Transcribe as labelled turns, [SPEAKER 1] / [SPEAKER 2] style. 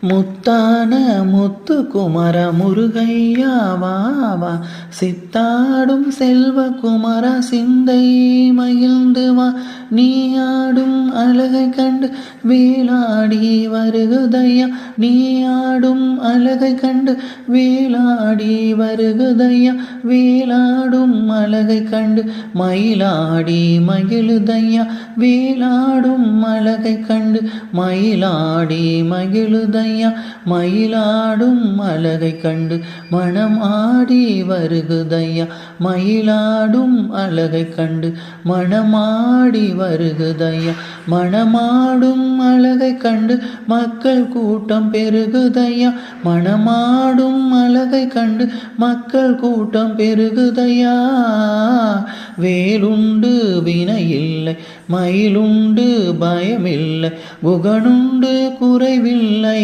[SPEAKER 1] முத்தான முத்துக்குமர முருகையா வா சித்தாடும் செல்வ குமர சிந்தை மகிழ்ந்து வா நீ ஆடும் அழகை கண்டு வேலாடி வருகுதையா நீ ஆடும் அழகை கண்டு வேலாடி வருகுதையா வேலாடும் அழகை கண்டு மயிலாடி மகிழுதையா வேலாடும் அழகை கண்டு மயிலாடி மகிழுதையா மயிலாடும் அழகை கண்டு மணமாடி வருகுதையா மயிலாடும் அழகை கண்டு மணமாடி வருகுதையா மணமாடும் அழகை கண்டு மக்கள் கூட்டம் பெருகுதையா மணமாடும் அழகை கண்டு மக்கள் கூட்டம் பெருகுதையா வேலுண்டு வினையில்லை மயிலுண்டு பயமில்லை புகனுண்டு குறைவில்லை